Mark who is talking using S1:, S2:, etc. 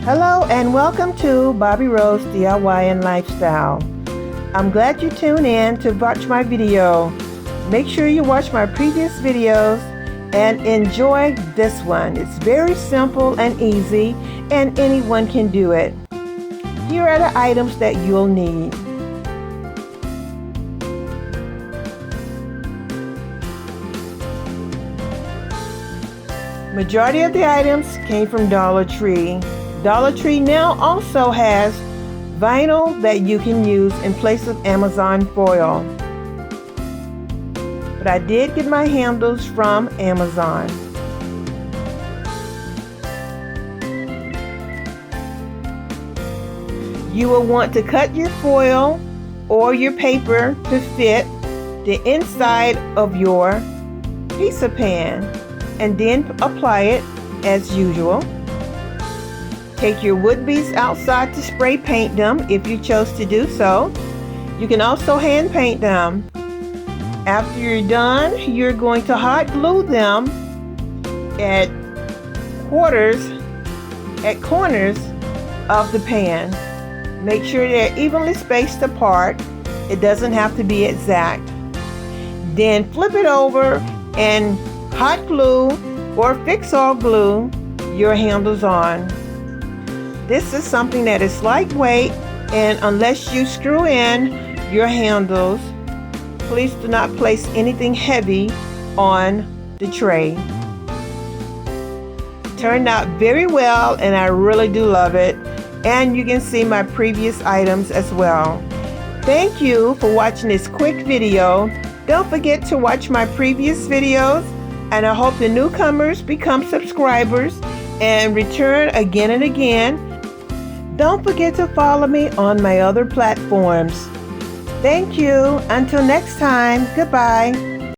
S1: Hello and welcome to Bobby Rose DIY and Lifestyle. I'm glad you tuned in to watch my video. Make sure you watch my previous videos and enjoy this one. It's very simple and easy and anyone can do it. Here are the items that you'll need. Majority of the items came from Dollar Tree. Dollar Tree now also has vinyl that you can use in place of Amazon foil. But I did get my handles from Amazon. You will want to cut your foil or your paper to fit the inside of your pizza pan and then apply it as usual. Take your wood beads outside to spray paint them if you chose to do so. You can also hand paint them. After you're done, you're going to hot glue them at corners of the pan. Make sure they're evenly spaced apart. It doesn't have to be exact. Then flip it over and hot glue or fix-all glue your handles on. This is something that is lightweight, and unless you screw in your handles, please do not place anything heavy on the tray. Turned out very well, and I really do love it. And you can see my previous items as well. Thank you for watching this quick video. Don't forget to watch my previous videos, and I hope the newcomers become subscribers and return again and again. Don't forget to follow me on my other platforms. Thank you. Until next time, goodbye.